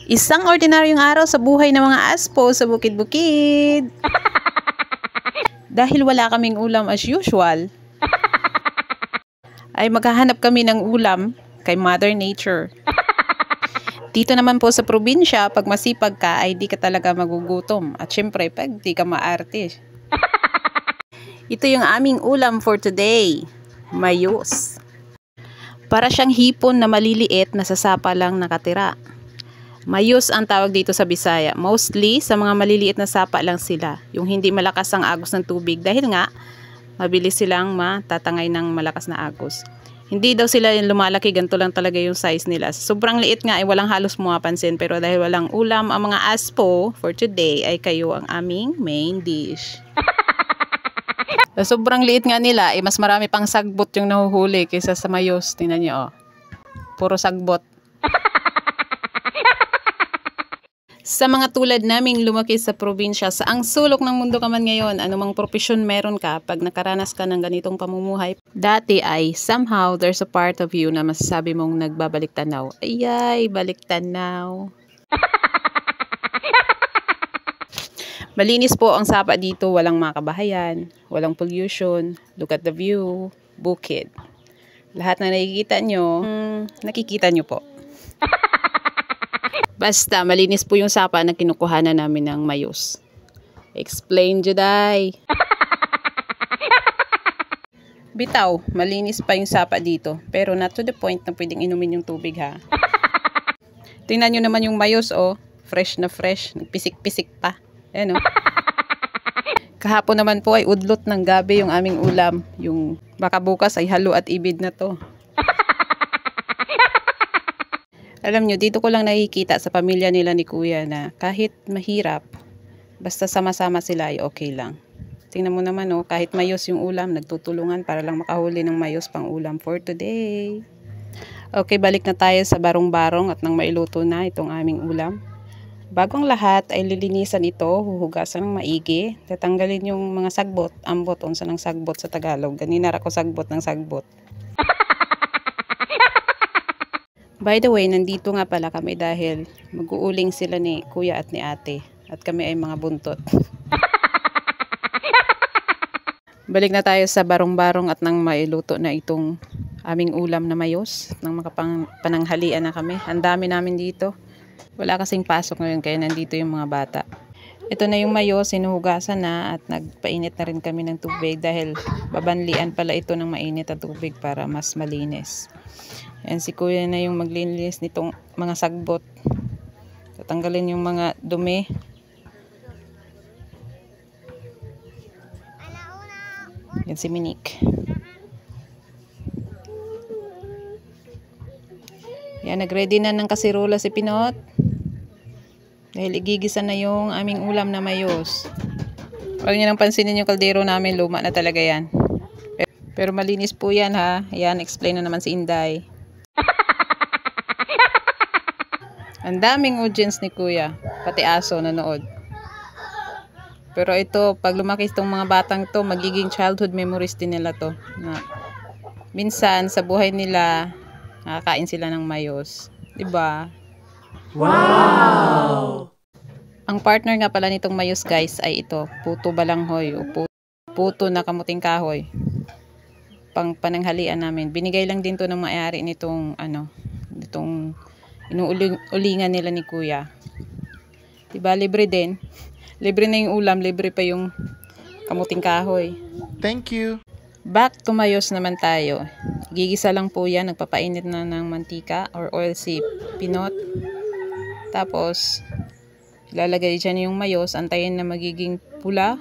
Isang ordinaryong araw sa buhay ng mga aspo sa bukid-bukid. Dahil wala kaming ulam as usual, ay maghahanap kami ng ulam kay Mother Nature. Dito naman po sa probinsya, pag masipag ka ay di ka talaga magugutom. At syempre, pag di ka maarte. Ito yung aming ulam for today. Mayos. Para siyang hipon na maliliit na sa sapa lang nakatira. Mayos ang tawag dito sa Bisaya. Mostly, sa mga maliliit na sapa lang sila. Yung hindi malakas ang agos ng tubig. Dahil nga, mabilis silang matatangay ng malakas na agos. Hindi daw sila yung lumalaki. Ganito lang talaga yung size nila. Sobrang liit nga ay walang halos mapapansin. Pero dahil walang ulam ang mga aspo, for today ay kayo ang aming main dish. Sobrang liit nga nila. Mas marami pang sagbot yung nahuhuli kaysa sa mayos. Tingnan nyo, oh. Puro sagbot. Sa mga tulad naming lumaki sa probinsya, sa ang sulok ng mundo ka man ngayon, anumang profesyon meron ka, pag nakaranas ka ng ganitong pamumuhay, dati ay somehow there's a part of you na masasabi mong nagbabalik tanaw. Ayay, balik tanaw. Malinis po ang sapa dito, walang mga kabahayan, walang pollution, look at the view, bukid. Lahat na nakikita nyo, nakikita nyo po. Basta, malinis po yung sapa na kinukuhanan namin ng mayos. Explain, Juday. Bitaw, malinis pa yung sapa dito. Pero not to the point na pwedeng inumin yung tubig, ha. Tingnan nyo naman yung mayos, oh. Fresh na fresh. Nagpisik-pisik pa. Ayan, oh. Kahapon naman po ay udlot ng gabi yung aming ulam. Yung baka bukas ay halo at ibid na to. Alam nyo, dito ko lang nakikita sa pamilya nila ni Kuya na kahit mahirap, basta sama-sama sila ay okay lang. Tingnan mo naman, oh, kahit mayos yung ulam, nagtutulungan para lang makahuli ng mayos pang ulam for today. Okay, balik na tayo sa barong-barong at nang mailuto na itong aming ulam. Bagong lahat ay lilinisan ito, huhugasan ng maigi, tatanggalin yung mga sagbot, ambot, unsa ng sagbot sa Tagalog. Ganina ako sagbot ng sagbot. By the way, nandito nga pala kami dahil mag-uuling sila ni Kuya at ni Ate. At kami ay mga buntot. Balik na tayo sa barong-barong at nang mailuto na itong aming ulam na mayos. Nang makapananghalian na kami. Ang dami namin dito. Wala kasing pasok ngayon kaya nandito yung mga bata. Ito na yung mayos, sinuhugasan na at nagpainit na rin kami ng tubig dahil babanlian pala ito ng mainit na tubig para mas malinis. Ayan, si Kuya na yung maglilinis nitong mga sagbot. Tatanggalin yung mga dumi. Yan si Minique. Yan, nagready na ng kasirola si Pinot. Dahil igigisa na yung aming ulam na mayos. Huwag niyo nang pansinin yung kaldero namin, luma na talaga yan. Pero malinis po yan, ha. Yan, explain na naman si Inday. Ang daming audience ni Kuya, pati aso nanood. Pero ito, pag lumaki itong mga batang to, magiging childhood memories din nila to. Na minsan, sa buhay nila, nakakain sila ng mayos. Diba? Wow! Ang partner nga pala nitong mayos, guys, ay ito. Puto balanghoy o puto na kamuting kahoy. Pang pananghalian namin. Binigay lang din to ng may-ari nitong, nitong inuulingan nila ni Kuya. Diba, libre din. Libre na yung ulam, libre pa yung kamuting kahoy. Thank you. Back to mayos naman tayo. Gigisa lang po yan, nagpapainit na ng mantika or oil si Pinot. Tapos, lalagay dyan yung mayos, antayin na magiging pula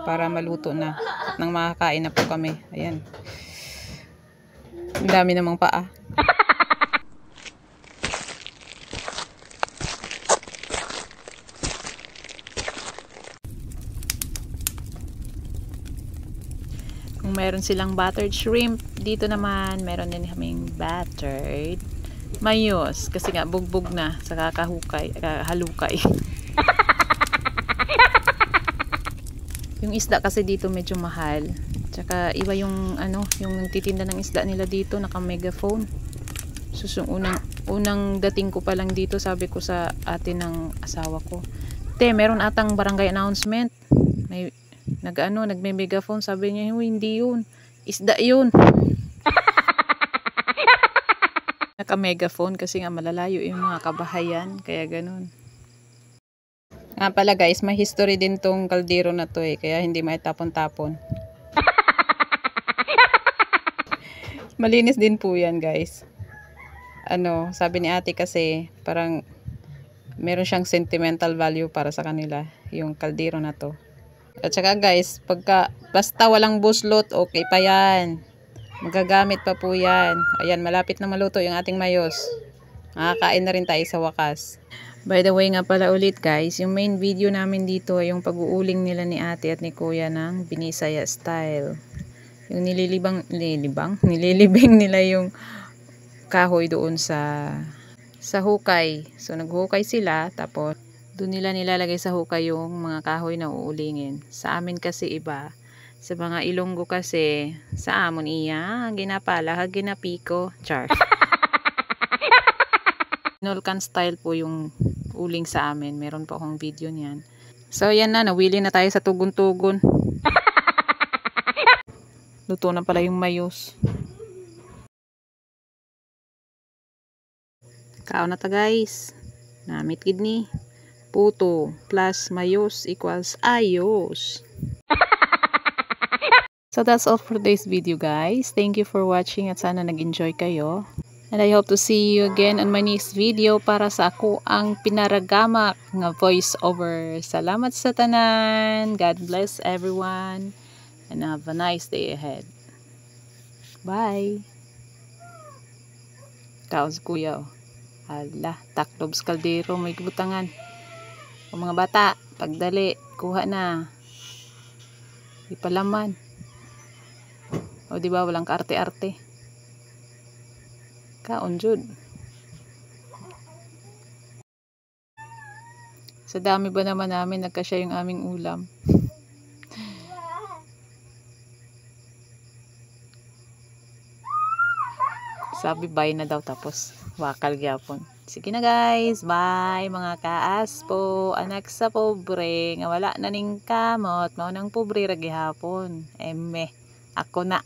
para maluto na. At nang makakain na po kami. Ayan. Ang dami namang paa. Kung meron silang buttered shrimp, dito naman meron din kaming buttered mayos. Kasi nga bugbog na sa halukay. Yung isda kasi dito medyo mahal. Tsaka iba yung yung titinda ng isda nila dito, naka megaphone. So Unang dating ko pa lang dito, sabi ko sa ate ng asawa ko, te, meron atang barangay announcement. May nagme-megaphone. Sabi niya, hindi yun. Isda yun. Naka-megaphone kasi nga malalayo yung mga kabahayan. Kaya ganun. Nga pala guys, may history din tong kaldero na to eh. Kaya hindi maitapon-tapon. Malinis din po yan guys. Sabi ni ate kasi parang meron siyang sentimental value para sa kanila yung kaldero na to. At saka guys, basta walang buslot, okay pa yan. Magagamit pa po yan. Ayan, malapit na maluto yung ating mayos. Makakain na rin tayo sa wakas. By the way nga pala ulit guys, yung main video namin dito ay yung pag-uuling nila ni ate at ni kuya ng Binisaya style. Yung nililibing nila yung kahoy doon sa hukay. So naghukay sila, tapos doon nila nilalagay sa hukay yung mga kahoy na uulingin. Sa amin kasi iba. Sa mga Ilonggo kasi, sa amon iya, ginapala, ginapiko, char. Nolkan style po yung uling sa amin. Meron po akong video niyan. So yan na, nawili na tayo sa tugon-tugon. Luto na pala yung mayos. Kao na ta guys. Namit gid ni. Puto plus mayos equals ayos. So that's all for today's video guys. Thank you for watching at sana nag-enjoy kayo. And I hope to see you again on my next video para sa ako ang pinaragamak nga voice over. Salamat sa tanan. God bless everyone. And have a nice day ahead. Bye. Kaos kuya. Hala, taklobs kaldero, may butangan. O mga bata, pagdali, kuha na. Ipalaman. O diba, walang kaarte-arte. Kaon jud. Sa dami ba naman namin, nagkasya yung aming ulam. Sabi bye na daw tapos wakal gyapon. Sige na guys, bye mga kaas po, anak sa pobre nga wala na ning kamot, mao nang pobre ra gihapon. Eme, ako na.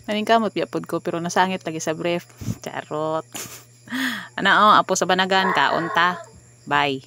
Naning kamot gyapon ko pero nasangit lagi sa brief. Charot. Apo sa banagan kaon ta. Bye.